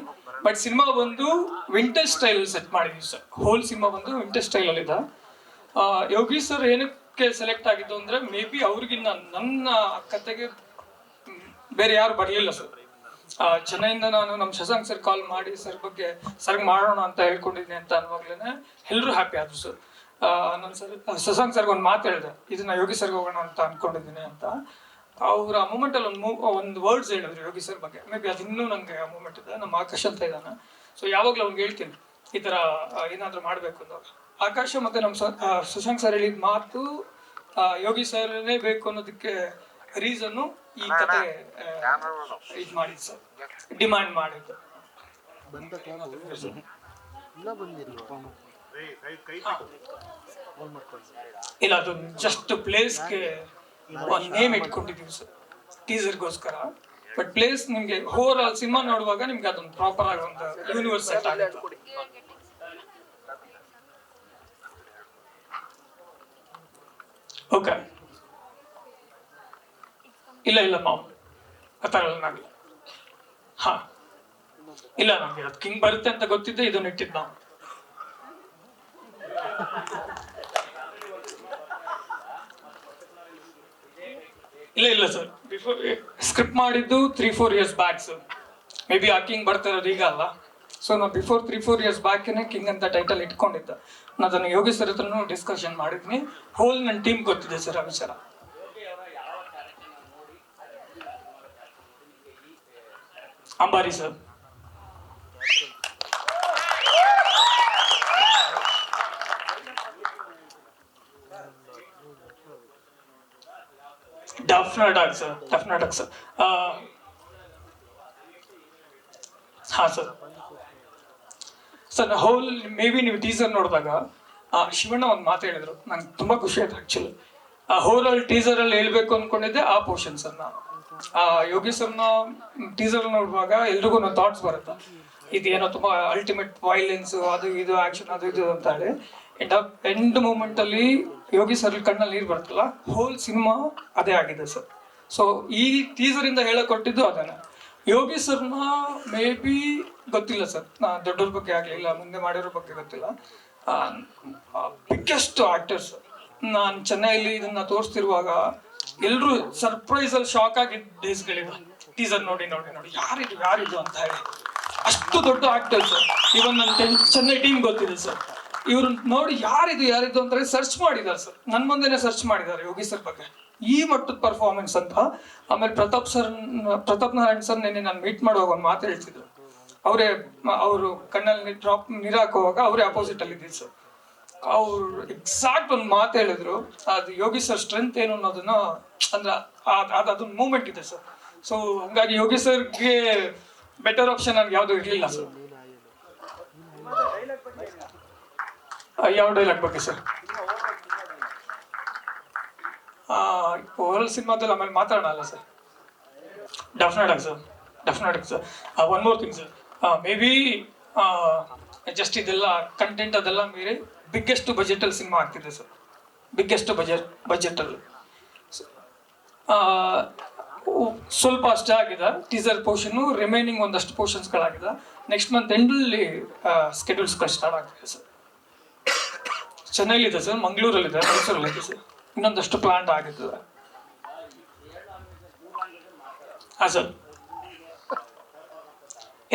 ಬಟ್ ಸಿನಿಮಾ ಬಂದು ವಿಂಟೇಜ್ ಸ್ಟೈಲ್ ಸೆಟ್ ಮಾಡಿದೀವಿ ಸರ್. ಹೋಲ್ ಸಿನಿಮಾ ಬಂದು ವಿಂಟೇಜ್ ಸ್ಟೈಲ್ ಅಲ್ಲಿ ಇದೆ. ಯೋಗಿ ಸರ್ ಏನಕ್ಕೆ ಸೆಲೆಕ್ಟ್ ಆಗಿದ್ದು ಅಂದ್ರೆ ಮೇ ಬಿ ಅವ್ರಿಗಿನ್ನ ನನ್ನ ಕತೆಗೆ ಬೇರೆ ಯಾರು ಬರಲಿಲ್ಲ ಸರ್. ಚೆನ್ನೈಯಿಂದ ನಾನು ನಮ್ಮ ಶಶಾಂಕ್ ಸರ್ ಕಾಲ್ ಮಾಡಿ ಸರ್ ಬಗ್ಗೆ ಸರ್ಗೆ ಮಾಡೋಣ ಅಂತ ಹೇಳ್ಕೊಂಡಿದ್ದೀನಿ ಅಂತ ಅನ್ನುವಾಗ್ಲೇ ಎಲ್ಲರೂ ಹ್ಯಾಪಿ ಆದ್ರು ಸರ್. ನಾನು ಸರ್ ಶಶಾಂಕ್ ಸರ್ಗೆ ಒಂದು ಮಾತು ಹೇಳಿದೆ, ಇದನ್ನ ಯೋಗಿ ಸರ್ಗೆ ಹೋಗೋಣ ಅಂತ ಅನ್ಕೊಂಡಿದ್ದೀನಿ ಅಂತ. ಅವ್ರು ಆ ಮೂಮೆಂಟಲ್ಲಿ ಒಂದು ವರ್ಡ್ಸ್ ಹೇಳಿದ್ರು ಯೋಗಿ ಸರ್ ಬಗ್ಗೆ. ಮೇ ಬಿ ಅದು ಇನ್ನೂ ನನಗೆ ಆ ಮೂಮೆಂಟ್ ಇದೆ. ನಮ್ಮ ಆಕಾಶ್ ಅಂತ ಇದ್ದಾನೆ, ಸೊ ಯಾವಾಗಲೂ ಅವ್ನಿಗೆ ಹೇಳ್ತೀನಿ ಈ ಥರ ಏನಾದರೂ ಮಾಡಬೇಕು ಅಂದಾಗ. ಆಕಾಶ ಮತ್ತು ನಮ್ಮ ಶಶಾಂಕ್ ಸರ್ ಹೇಳಿದ ಮಾತು ಯೋಗಿ ಸರ್ನೇ ಬೇಕು ಅನ್ನೋದಕ್ಕೆ ರೀಸನ್ನು ಈ ಕತೆ ಇದು ಮಾಡಿದ್ದು ಸರ್, ಡಿಮ್ಯಾಂಡ್ ಮಾಡಿದ್ದು. ಇಲ್ಲ, ಅದು ಜಸ್ಟ್ ಪ್ಲೇಸ್ಗೆ ಒಂದು ನೇಮ್ ಇಟ್ಕೊಂಡಿದೀವಿ ಸರ್ ಟೀಸರ್ಗೋಸ್ಕರ. ಬಟ್ ಪ್ಲೇಸ್ ನಿಮ್ಗೆ ಓವರ್ ಆಲ್ ಸಿನಿಮಾ ನೋಡುವಾಗ ನಿಮ್ಗೆ ಅದೊಂದು ಪ್ರಾಪರ್ ಆಗಿ ಒಂದು ಯೂನಿವರ್ಸ್ ಸೆಟ್ ಆಗುತ್ತೆ. ಓಕೆ. ಇಲ್ಲ ಇಲ್ಲ ಮಾವು ಆ ಥರ ಎಲ್ಲ ನಾವಿಲ್ಲ. ಹಾ ಇಲ್ಲ, ನಮ್ಗೆ ಅದು ಕಿಂಗ್ ಬರುತ್ತೆ ಅಂತ ಗೊತ್ತಿದ್ದೆ ಇದನ್ನ ಇಟ್ಟಿದ್ದು ನಾವು. ಇಲ್ಲ ಇಲ್ಲ ಸರ್, ಬಿಫೋರ್ ಸ್ಕ್ರಿಪ್ಟ್ ಮಾಡಿದ್ದು 3-4 years back sir. Maybe ಆ ಕಿಂಗ್ ಬರ್ತಾ ಇರೋದು ಈಗ ಅಲ್ಲ. ಸೊ ನಾವು ಬಿಫೋರ್ 3-4 years ಬ್ಯಾಕೇನೆ ಕಿಂಗ್ ಅಂತ ಟೈಟಲ್ ಇಟ್ಕೊಂಡಿದ್ದೆ. ನಾನು ಅದನ್ನು ಯೋಗಿ ಸರ್ ಹತ್ರನೂ ಡಿಸ್ಕಷನ್ ಮಾಡಿದ್ನಿ. ಹೋಲ್ ನನ್ನ ಟೀಮ್ ಗೊತ್ತಿದೆ ಸರ್ ಆ ವಿಚಾರ. ಅಂಬಾರಿ ಸರ್. ಡೆಫಿನೆಟ್ ಆಗಿ ಸರ್, ಡೆಫಿನೆಟ್ ಆಗಿ ಸರ್. ಹಾ sir. Sir whole maybe ನೀವು ಟೀಸರ್ ನೋಡಿದಾಗ ಶಿವಣ್ಣ ಒಂದು ಮಾತು ಹೇಳಿದ್ರು, ನಂಗೆ ತುಂಬಾ ಖುಷಿ ಆಯ್ತು ಆಕ್ಚುಲಿ. ಹೋಲ್ ಅಲ್ಲಿ ಟೀಸರ್ ಅಲ್ಲಿ ಹೇಳ್ಬೇಕು ಅನ್ಕೊಂಡಿದ್ದೆ ಆ ಪೋರ್ಷನ್ ಸರ್. ನಾನು ಯೋಗಿ ಸರ್ನ ಟೀಸರ್ ನೋಡುವಾಗ ಎಲ್ರಿಗೂ ಒಂದು ಥಾಟ್ಸ್ ಬರುತ್ತೆ, ಇದೇನೋ ತುಂಬಾ ಅಲ್ಟಿಮೇಟ್ ವೈಲೆನ್ಸ್, ಅದು ಇದು ಆಕ್ಷನ್ ಅದು ಇದು ಅಂತ ಹೇಳಿ. ಎಂಡ್ ಮೂಮೆಂಟ್ ಅಲ್ಲಿ ಯೋಗಿ ಸರ್ ಕಣ್ಣಲ್ಲಿ ನೀರು ಬರ್ತಲ್ಲ, ಹೋಲ್ ಸಿನಿಮಾ ಅದೇ ಆಗಿದೆ ಸರ್. ಸೊ ಈ ಟೀಸರ್ ಇಂದ ಹೇಳಕ್ ಕೊಟ್ಟಿದ್ದು ಅದೇನೆ. ಯೋಗಿ ಸರ್ನ ಮೇ ಬಿ ಗೊತ್ತಿಲ್ಲ ಸರ್, ದೊಡ್ಡವ್ರ ಬಗ್ಗೆ ಆಗ್ಲಿಲ್ಲ, ಮುಂದೆ ಮಾಡಿರೋ ಬಗ್ಗೆ ಗೊತ್ತಿಲ್ಲ. Biggest actor sir. ನಾನು ಚೆನ್ನೈಲಿ ಇದನ್ನ ತೋರಿಸ್ತಿರುವಾಗ ಎಲ್ರು ಸರ್ಪ್ರೈಸ್ ಅಲ್ಲಿ ಶಾಕ್ ಆಗಿದ್ದ ಡೇಸ್ಗಳಿವೆ. ಟೀಸರ್ ನೋಡಿ ನೋಡಿ ನೋಡಿ ಯಾರಿದು ಅಂತ ಹೇಳಿ, ಅಷ್ಟು ದೊಡ್ಡ ಆಕ್ಟರ್ ಸರ್. ಇವನ್ ನನ್ನ ಚೆನ್ನೈ ಟೀಮ್ ಗೊತ್ತಿದೆ ಸರ್. ಇವ್ರು ನೋಡಿ ಯಾರಿದು ಅಂತ ಸರ್ಚ್ ಮಾಡಿದ್ದಾರೆ ಸರ್, ನನ್ನ ಮುಂದೆನೆ ಸರ್ಚ್ ಮಾಡಿದ್ದಾರೆ ಯೋಗಿ ಸರ್ ಬಗ್ಗೆ. ಈ ಮಟ್ಟದ ಪರ್ಫಾರ್ಮೆನ್ಸ್ ಅಂತ. ಆಮೇಲೆ ಪ್ರತಾಪ್ ನಾರಾಯಣ್ ಸರ್ ನೆನ್ನೆ ನಾನು ಮೀಟ್ ಮಾಡುವಾಗ ಒಂದು ಮಾತು ಹೇಳ್ತಿದ್ರು. ಅವರು ಕಣ್ಣಲ್ಲಿ ನೀರು ಹಾಕುವಾಗ ಅವರೇ ಅಪೋಸಿಟ್ ಅಲ್ಲಿ ಇದ್ದಿದ್ದು ಸರ್. ಅವ್ರು ಎಕ್ಸಾಕ್ಟ್ ಒಂದು ಮಾತು ಹೇಳಿದ್ರು, ಅದು ಯೋಗಿ ಸರ್ ಸ್ಟ್ರೆಂತ್ ಏನು ಅನ್ನೋದನ್ನ, ಅಂದ್ರೆ ಅದೊಂದು ಮೂಮೆಂಟ್ ಇದೆ ಸರ್. ಸೊ ಹಂಗಾಗಿ ಯೋಗಿ ಸರ್ಗೆ ಬೆಟರ್ ಆಪ್ಷನ್ ನನ್ಗೆ ಯಾವ್ದು ಇರ್ಲಿಲ್ಲ ಸರ್. ಯಾವ ಡೈಲಾಗ್ ಬಗ್ಗೆ ಸರ್? ಓವರಾಲ್ ಸಿನಿಮಾದಲ್ಲಿ ಆಮೇಲೆ ಮಾತಾಡೋಣ ಸರ್. ಡೆಫಿನೆಟ್ ಆಗಿ sir. One more thing sir, maybe just ಇದೆಲ್ಲ ಕಂಟೆಂಟ್ ಅದೆಲ್ಲ ಮೀರಿ ಬಿಗ್ಗೆಸ್ಟ್ ಬಜೆಟ್ ಅಲ್ಲಿ ಸಿನಿಮಾ ಆಗ್ತಿದೆ ಸರ್. ಬಿಗ್ಗೆಸ್ಟ್ ಬಜೆಟ್ ಅಲ್ಲಿ ಸ್ವಲ್ಪ ಅಷ್ಟೇ ಆಗಿದೆ ಟೀಸರ್ ಪೋರ್ಷನ್. ರಿಮೈನಿಂಗ್ ಒಂದಷ್ಟು ಪೋರ್ಷನ್ಸ್ಗಳಾಗಿದೆ. ನೆಕ್ಸ್ಟ್ ಮಂತ್ ಎಂಡಲ್ಲಿ ಸ್ಕೆಡ್ಯೂಲ್ಸ್ಗಳು ಸ್ಟಾರ್ಟ್ ಆಗ್ತಿದೆ ಸರ್. ಚೆನ್ನೈಲಿದೆ ಸರ್, ಮಂಗಳೂರಲ್ಲಿದೆ, ಮೈಸೂರಲ್ಲಿದೆ ಸರ್. ಇನ್ನೊಂದಷ್ಟು ಪ್ಲಾಂಟ್ ಆಗಿರ್ತದೆ. ಹಾಂ ಸರ್.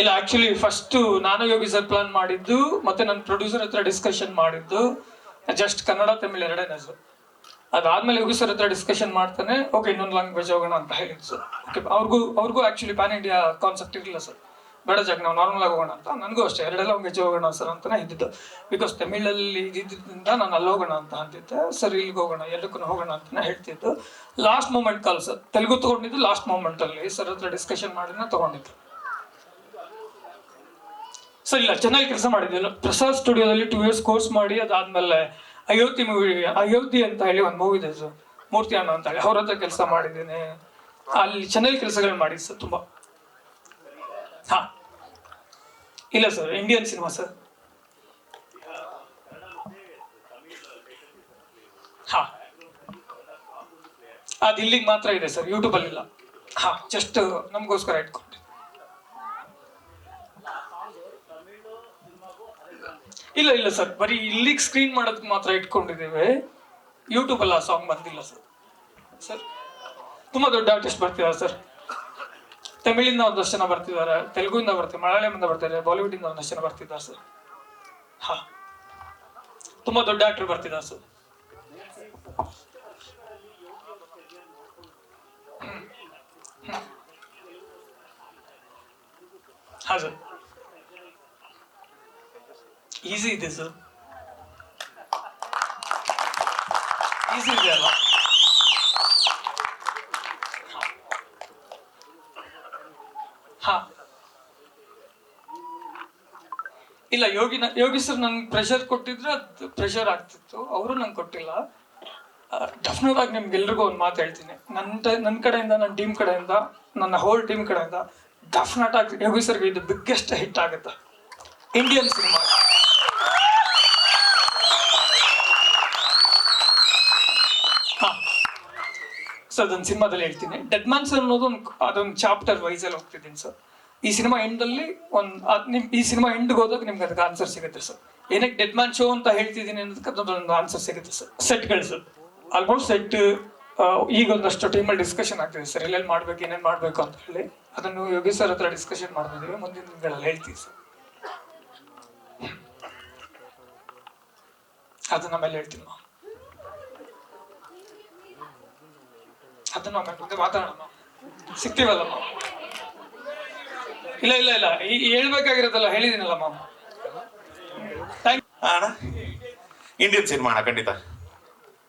ಇಲ್ಲ ಆಕ್ಚುಲಿ ಫಸ್ಟ್ ನಾನು ಯೋಗಿ ಸರ್ ಪ್ಲಾನ್ ಮಾಡಿದ್ದು ಮತ್ತೆ ನನ್ನ ಪ್ರೊಡ್ಯೂಸರ್ ಹತ್ರ ಡಿಸ್ಕಷನ್ ಮಾಡಿದ್ದು ಜಸ್ಟ್ ಕನ್ನಡ ತಮಿಳ್ ಎರಡನೇ ಸರ್. ಅದಾದ್ಮೇಲೆ ಯೋಗಿ ಸರ್ ಹತ್ರ ಡಿಸ್ಕಷನ್ ಮಾಡ್ತಾನೆ ಓಕೆ ಇನ್ನೊಂದು ಲ್ಯಾಂಗ್ವೇಜ್ ಹೋಗೋಣ ಅಂತ ಹೇಳಿದ್ದು ಸರ್. ಓಕೆ ಅವ್ರಿಗೂ ಆಕ್ಚುಲಿ ಪ್ಯಾನ್ ಇಂಡಿಯಾ ಕಾನ್ಸೆಪ್ಟ್ ಇರಲಿಲ್ಲ ಸರ್. ಬೇಡ ಜಾಗ ನಾವು ನಾರ್ಮಲ್ ಆಗಿ ಹೋಗೋಣ ಅಂತ, ನನಗೂ ಅಷ್ಟೇ ಎರಡೆಲ್ಲ ಲ್ಯಾಂಗ್ವೇಜ್ ಹೋಗೋಣ ಸರ್ ಅಂತಾನೆ ಇದ್ದಿದ್ದು. ಬಿಕಾಸ್ ತಮಿಳಲ್ಲಿ ಇದ್ದಿದ್ದರಿಂದ ನಾನು ಅಲ್ಲಿ ಹೋಗೋಣ ಅಂತ ಅಂತಿದ್ದೆ ಸರ್. ಇಲ್ಲಿಗೆ ಹೋಗೋಣ ಎಲ್ಲಕ್ಕೂ ಹೋಗೋಣ ಅಂತಾನೆ ಹೇಳ್ತಿದ್ದು. Last moment call sir, Telugu ತಗೊಂಡಿದ್ದು ಲಾಸ್ಟ್ ಮೂಮೆಂಟ್ ಅಲ್ಲಿ ಸರ್ ಹತ್ರ ಡಿಸ್ಕಷನ್ ಮಾಡಿದ್ರೆ ತಗೊಂಡಿದ್ದು ಸರ್. ಇಲ್ಲ ಚೆನ್ನಾಗಿ ಕೆಲಸ ಮಾಡಿದ್ದೆ. ಪ್ರಸಾದ್ ಸ್ಟುಡಿಯೋದಲ್ಲಿ 2 years ಕೋರ್ಸ್ ಮಾಡಿ ಅದಾದ್ಮೇಲೆ ಅಯೋಧ್ಯೆ ಅಂತ ಹೇಳಿ ಒಂದು ಮೂವಿ ಇದೆ ಸರ್, ಮೂರ್ತಿ ಅಣ್ಣ ಅಂತ ಹೇಳಿ, ಅವ್ರ ಹತ್ರ ಕೆಲಸ ಮಾಡಿದ್ದೇನೆ. ಅಲ್ಲಿ ಚೆನ್ನಾಗಿ ಕೆಲಸಗಳು ಮಾಡಿದ್ದು ಸರ್ ತುಂಬಾ. ಹಾ ಇಲ್ಲ ಸರ್, ಇಂಡಿಯನ್ ಸಿನಿಮಾ ಸರ್. ಹಾ ಅದು ಇಲ್ಲಿಗೆ ಮಾತ್ರ ಇದೆ ಸರ್, ಯೂಟ್ಯೂಬ್ ಅಲ್ಲಿ ಇಲ್ಲ. ಹಾ ಜಸ್ಟ್ ನಮಗೋಸ್ಕರ ಇಟ್ಕೊಂಡು. ಇಲ್ಲ ಸರ್, ಬರೀ ಇಲ್ಲಿಗೆ ಸ್ಕ್ರೀನ್ ಮಾಡೋದಕ್ಕೆ ಮಾತ್ರ ಇಟ್ಕೊಂಡಿದ್ದೇವೆ. ಯೂಟ್ಯೂಬ್ ಅಲ್ಲ ಸಾಂಗ್ ಬಂದಿಲ್ಲ ಸರ್. ತುಂಬಾ ದೊಡ್ಡ ಆರ್ಟಿಸ್ಟ್ ಬರ್ತಿದ್ದಾರೆ ಸರ್. ತಮಿಳಿಂದ ಒಂದಷ್ಟು ಜನ ಬರ್ತಿದ್ದಾರೆ, ತೆಲುಗುವಿಂದ ಬರ್ತಾರೆ, ಮಲಯಾಳಂದಿಂದ ಬರ್ತಾರೆ, ಬಾಲಿವುಡ್ ಇಂದ ಒಂದಷ್ಟು ಜನ ಬರ್ತಿದ್ದಾರೆ ಸರ್. ಹಾ ತುಂಬಾ ದೊಡ್ಡ ಆಕ್ಟರ್ ಬರ್ತಿದ್ದಾರೆ ಸರ್. ಹಾ ಸರ್, ಈಸಿ ಇದೆ ಸರ್, ಈಸಿ ಇದೆ ಅಲ್ಲ. ಹಾ ಇಲ್ಲ, ಯೋಗಿ ಸರ್ ನನ್ಗೆ ಪ್ರೆಷರ್ ಕೊಟ್ಟಿದ್ರೆ ಅದು ಪ್ರೆಷರ್ ಆಗ್ತಿತ್ತು, ಅವರು ನಂಗೆ ಕೊಟ್ಟಿಲ್ಲ. ಡೆಫಿನೆಟ್ ಆಗಿ ನಿಮ್ಗೆಲ್ರಿಗೂ ಒಂದು ಮಾತು ಹೇಳ್ತೀನಿ, ನನ್ನ ಕಡೆಯಿಂದ, ನನ್ನ ಟೀಮ್ ಕಡೆಯಿಂದ, ನನ್ನ ಹೋಲ್ ಟೀಮ್ ಕಡೆಯಿಂದ ಡೆಫಿನೆಟ್ ಆಗಿ ಯೋಗಿ ಸರ್ಗೆ ಇದು ಬಿಗ್ಗೆಸ್ಟ್ ಹಿಟ್ ಆಗುತ್ತೆ ಇಂಡಿಯನ್ ಸಿನಿಮಾ. ಸೊ ಅದೊಂದು ಸಿನಿಮಾದಲ್ಲಿ ಹೇಳ್ತೀನಿ. ಡೆಡ್ ಮ್ಯಾನ್ ಸರ್ ಅನ್ನೋದು ಅದೊಂದು ಚಾಪ್ಟರ್ ವೈಸ್ ಅಲ್ಲಿ ಹೋಗ್ತಿದ್ದೀನಿ ಸರ್. ಈ ಸಿನಿಮಾ ಎಂಡಲ್ಲಿ ಈ ಸಿನಿಮಾ ಎಂಡ್ಗೆ ಹೋದಾಗ ನಿಮ್ಗೆ ಅದಕ್ಕೆ ಆನ್ಸರ್ ಸಿಗುತ್ತೆ ಸರ್. ಏನಕ್ಕೆ ಡೆಡ್ ಮ್ಯಾನ್ ಶೋ ಅಂತ ಹೇಳ್ತಿದ್ದೀನಿ ಅನ್ನೋದಕ್ಕೆ ಅದೊಂದು ಆನ್ಸರ್ ಸಿಗುತ್ತೆ ಸರ್. ಸೆಟ್ಗಳು ಸರ್, ಆಲ್ಮೋಸ್ಟ್ ಸೆಟ್ ಈಗ ಒಂದಷ್ಟು ಟೀಮಲ್ಲಿ ಡಿಸ್ಕಷನ್ ಆಗ್ತಿದೆ ಸರ್, ಎಲ್ಲೆಲ್ಲಿ ಮಾಡ್ಬೇಕು, ಏನೇನು ಮಾಡ್ಬೇಕು ಅಂತ ಹೇಳಿ. ಅದನ್ನು ಯೋಗಿ ಸರ್ ಹತ್ರ ಡಿಸ್ಕಷನ್ ಮಾಡ್ತಿದ್ದೀವಿ, ಮುಂದಿನ ದಿನಗಳಲ್ಲಿ ಹೇಳ್ತೀವಿ ಸರ್. ಅದನ್ನ ಆಮೇಲೆ ಹೇಳ್ತೀನಿ, ಅದನ್ನ ಆಮೇಲೆ ಮುಂದೆ ಮಾತಾಡೋಣ, ಸಿಗ್ತೀವಲ್ಲ. ಇಲ್ಲ ಹೇಳ್ಬೇಕಾಗಿರೋದಲ್ಲ ಹೇಳಿದೀನಲ್ಲ ಮ್ಯಾಮ್. ಇಂಡಿಯನ್ ಸಿನಿಮಾ ಖಂಡಿತ.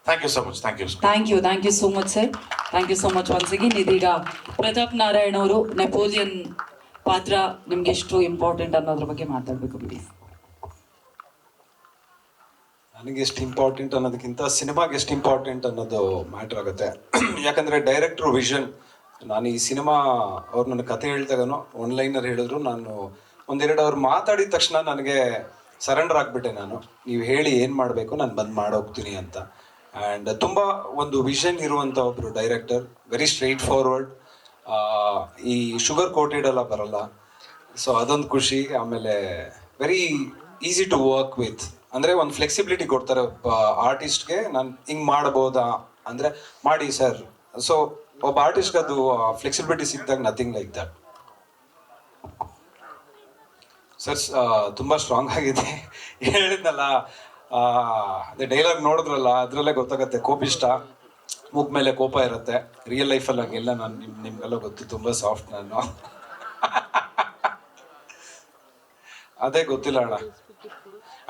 Thank you so much. Thank you so much sir. Thank you so much once again. ಇದೀಗ ಪ್ರತಾಪ್ ನಾರಾಯಣ್ ಅವರು ನೆಪೋಲಿಯನ್ ಪಾತ್ರ ನಿಮ್ಗೆ ಎಷ್ಟು ಇಂಪಾರ್ಟೆಂಟ್ ಅನ್ನೋದ್ರ ಬಗ್ಗೆ ಮಾತಾಡ್ಬೇಕು ಪ್ಲೀಸ್. ನನಗೆ ಎಷ್ಟು ಇಂಪಾರ್ಟೆಂಟ್ ಅನ್ನೋದಕ್ಕಿಂತ ಸಿನಿಮಾಗೆ ಎಷ್ಟು ಇಂಪಾರ್ಟೆಂಟ್ ಅನ್ನೋದು ಮ್ಯಾಟ್ರ್ ಆಗುತ್ತೆ. ಯಾಕಂದರೆ ಡೈರೆಕ್ಟ್ರು ವಿಷನ್. ನಾನು ಈ ಸಿನಿಮಾ ಅವ್ರು ನನ್ನ ಕತೆ ಹೇಳ್ದಾಗನು ಆನ್ಲೈನಲ್ಲಿ ಹೇಳಿದ್ರು, ನಾನು ಒಂದೆರಡು ಅವ್ರು ಮಾತಾಡಿದ ತಕ್ಷಣ ನನಗೆ ಸರೆಂಡರ್ ಆಗಿಬಿಟ್ಟೆ. ನಾನು ನೀವು ಹೇಳಿ ಏನು ಮಾಡಬೇಕು ನಾನು ಬಂದು ಮಾಡೋಗ್ತೀನಿ ಅಂತ. ಆ್ಯಂಡ್ ತುಂಬ ಒಂದು ವಿಷನ್ ಇರುವಂಥ ಒಬ್ಬರು ಡೈರೆಕ್ಟರ್, ವೆರಿ ಸ್ಟ್ರೈಟ್ ಫಾರ್ವರ್ಡ್, ಈ ಶುಗರ್ ಕೋಟೆಡ್ ಎಲ್ಲ ಬರಲ್ಲ. ಸೊ ಅದೊಂದು ಖುಷಿ. ಆಮೇಲೆ very easy to work with, ಅಂದರೆ ಒಂದು ಫ್ಲೆಕ್ಸಿಬಿಲಿಟಿ ಕೊಡ್ತಾರೆ ಆರ್ಟಿಸ್ಟ್ಗೆ. ನಾನು ಹಿಂಗೆ ಮಾಡ್ಬೋದಾ ಅಂದರೆ ಮಾಡಿ ಸರ್. ಸೊ ಒಬ್ಬ ಆರ್ಟಿಸ್ಟ್ಗೆ ಅದು ಫ್ಲೆಕ್ಸಿಬಿಲಿಟಿ ಸಿಕ್ಕಿದಾಗ ನಥಿಂಗ್ ಲೈಕ್ ದಟ್. ಸರ್ ತುಂಬ ಸ್ಟ್ರಾಂಗ್ ಆಗಿದೆ. ಹೇಳಿದ್ನಲ್ಲ, ಅದೇ ಡೈಲಾಗ್ ನೋಡಿದ್ರಲ್ಲ, ಅದರಲ್ಲೇ ಗೊತ್ತಾಗುತ್ತೆ ಕೋಪಿಷ್ಟ, ಮೂಗ್ ಮೇಲೆ ಕೋಪ ಇರುತ್ತೆ. ರಿಯಲ್ ಲೈಫಲ್ಲಿ ಹಂಗೆಲ್ಲ ನಾನು ನಿಮ್ಗೆಲ್ಲ ಗೊತ್ತು, ತುಂಬ ಸಾಫ್ಟ್ ನಾನು. ಅದೇ ಗೊತ್ತಿಲ್ಲ ಅಣ್ಣ.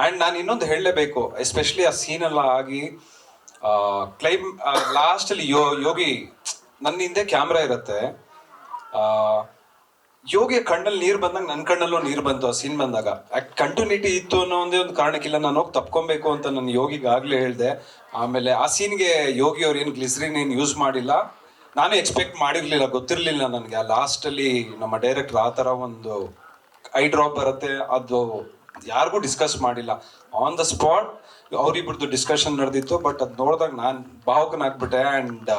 ಆ್ಯಂಡ್ ನಾನು ಇನ್ನೊಂದು ಹೇಳಲೇಬೇಕು, ಎಸ್ಪೆಷಲಿ ಆ ಸೀನೆಲ್ಲ ಆಗಿ ಲಾಸ್ಟಲ್ಲಿ ಯೋಗಿ ನನ್ನ ಹಿಂದೆ ಕ್ಯಾಮ್ರಾ ಇರುತ್ತೆ. ಯೋಗಿಯ ಕಣ್ಣಲ್ಲಿ ನೀರು ಬಂದಾಗ ನನ್ನ ಕಣ್ಣಲ್ಲೂ ನೀರು ಬಂತು ಆ ಸೀನ್ ಬಂದಾಗ. ಕಂಟಿನ್ಯೂಟಿ ಇತ್ತು ಅನ್ನೋ ಒಂದೇ ಒಂದು ಕಾರಣಕ್ಕಿಲ್ಲ ನಾನು ಹೋಗಿ ತಪ್ಕೊಬೇಕು ಅಂತ ನಾನು ಯೋಗಿಗೆ ಆಗಲೇ ಹೇಳಿದೆ. ಆಮೇಲೆ ಆ ಸೀನ್ಗೆ ಯೋಗಿ ಅವ್ರು ಏನು ಗ್ಲಿಸರಿನ್ ಏನು ಯೂಸ್ ಮಾಡಿಲ್ಲ, ನಾನು ಎಕ್ಸ್ಪೆಕ್ಟ್ ಮಾಡಿರಲಿಲ್ಲ, ಗೊತ್ತಿರಲಿಲ್ಲ ನನಗೆ. ಆ ಲಾಸ್ಟಲ್ಲಿ ನಮ್ಮ ಡೈರೆಕ್ಟರ್ ಆ ಥರ ಒಂದು ಐ ಡ್ರಾಪ್ ಬರುತ್ತೆ, ಅದು ಯಾರಿಗೂ ಡಿಸ್ಕಸ್ ಮಾಡಿಲ್ಲ. ಆನ್ ದ ಸ್ಪಾಟ್ ಅವರಿಬ್ಬರದ್ದು ಡಿಸ್ಕಷನ್ ನಡೆದಿತ್ತು. ಬಟ್ ಅದು ನೋಡಿದಾಗ ನಾನು ಭಾವುಕನಾಗ್ಬಿಟ್ಟೆ. And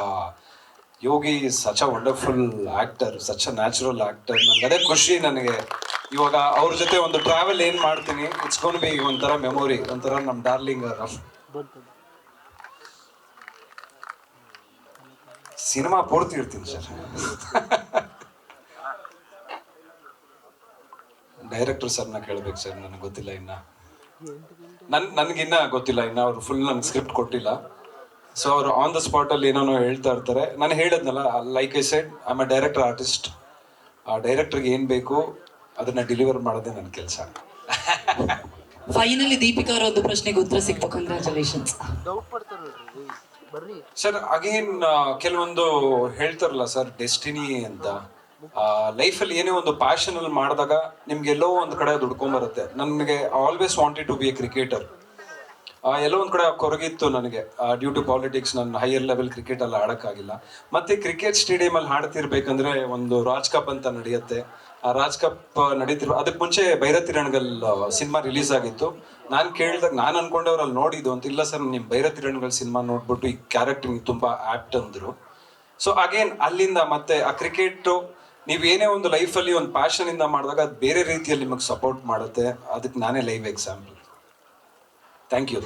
Yogi such a wonderful actor, such a natural actor. ನನಗೆ ಅದೇ ಖುಷಿ. ನನಗೆ ಇವಾಗ ಅವ್ರ ಜೊತೆ ಒಂದು ಟ್ರಾವೆಲ್ ಏನು ಮಾಡ್ತೀನಿ, ಇಟ್ಸ್ ಗೋನ್ ಬಿ ಒಂಥರ ಮೆಮೊರಿ, ಒಂಥರ ನಮ್ಮ ಡಾರ್ಲಿಂಗ್. ಸಿನಿಮಾ ಪೂರ್ತಿ ಇರ್ತೀನಿ ಸರ್. ಡೈರೆಕ್ಟರ್ ಸರ್ನ ಕೇಳ್ಬೇಕು ಸರ್, ನನಗೆ ಗೊತ್ತಿಲ್ಲ ಇನ್ನ. ನನಗಿನ್ನ ಗೊತ್ತಿಲ್ಲ ಇನ್ನ, ಅವ್ರು ಫುಲ್ ನನ್ಗೆ ಸ್ಕ್ರಿಪ್ಟ್ ಕೊಟ್ಟಿಲ್ಲ. ಸೊ ಅವ್ರು ಆನ್ ದ ಸ್ಪಾಟ್ ಅಲ್ಲಿ ಏನೋ ಹೇಳ್ತಾ ಇರ್ತಾರೆ. ನಾನು ಹೇಳಿದ್ನಲ್ಲ, like I said, I am a director artist. ಆ ಡೈರೆಕ್ಟರ್ಗೆ ಏನು ಬೇಕು ಅದನ್ನ ಡೆಲಿವರ್ ಮಾಡೋದೇ ನನ್ನ ಕೆಲಸ. ಫೈನಲಿ ದೀಪಿಕಾ ಅವರ ಒಂದು ಪ್ರಶ್ನೆಗೆ ಉತ್ತರ ಸಿಕ್ತು. Congratulations sir. ಅಗೇನ್ ಕೆಲವೊಂದು ಹೇಳ್ತಾರಲ್ಲ ಸರ್, ಡೆಸ್ಟಿನಿ ಅಂತ. ಲೈಫಲ್ಲಿ ಏನೇ ಒಂದು ಪ್ಯಾಷನ್ ಅಲ್ಲಿ ಮಾಡಿದಾಗ ನಿಮ್ಗೆ ಎಲ್ಲೋ ಒಂದು ಕಡೆ ದುಡ್ಕೊಂಬರುತ್ತೆ. ನನಗೆ always wanted to be a cricketer. ಎಲ್ಲೋ ಒಂದು ಕಡೆ ಕೊರಗಿತ್ತು ನನಗೆ, ಡ್ಯೂ ಟು ಪಾಲಿಟಿಕ್ಸ್. ನಾನು ಹೈಯರ್ ಲೆವೆಲ್ ಕ್ರಿಕೆಟ್ ಅಲ್ಲಿ ಆಡೋಕ್ಕಾಗಿಲ್ಲ. ಮತ್ತೆ ಕ್ರಿಕೆಟ್ ಸ್ಟೇಡಿಯಂ ಅಲ್ಲಿ ಹಾಡ್ತಿರ್ಬೇಕಂದ್ರೆ ಒಂದು ರಾಜ್ ಕಪ್ ಅಂತ ನಡೆಯುತ್ತೆ. ಆ ರಾಜ್ ಕಪ್ ನಡೀತಿರೋ ಅದಕ್ಕೆ ಮುಂಚೆ ಭೈರತಿ ರಣಗಲ್ ಸಿನಿಮಾ ರಿಲೀಸ್ ಆಗಿತ್ತು. ನಾನು ಕೇಳಿದಾಗ ನಾನು ಅನ್ಕೊಂಡೆ ಅವ್ರು ಅಲ್ಲಿ ನೋಡಿದ್ದು ಅಂತ. ಇಲ್ಲ ಸರ್, ನಿಮ್ಮ ಭೈರತಿ ರಣಗಲ್ ಸಿನಿಮಾ ನೋಡ್ಬಿಟ್ಟು ಈ ಕ್ಯಾರೆಕ್ಟರ್ ತುಂಬಾ ಆಪ್ಟ್ ಅಂದ್ರು. ಸೊ ಅಗೇನ್ ಅಲ್ಲಿಂದ ಮತ್ತೆ ಆ ಕ್ರಿಕೆಟ್ ನೀವು ಏನೇ ಒಂದು ಲೈಫಲ್ಲಿ ಒಂದು ಪ್ಯಾಷನ್ ಇಂದ ಮಾಡಿದಾಗ ಅದು ಬೇರೆ ರೀತಿಯಲ್ಲಿ ನಿಮಗೆ ಸಪೋರ್ಟ್ ಮಾಡುತ್ತೆ. ಅದಕ್ಕೆ ನಾನೇ ಲೈವ್ ಎಕ್ಸಾಂಪಲ್. Thank you.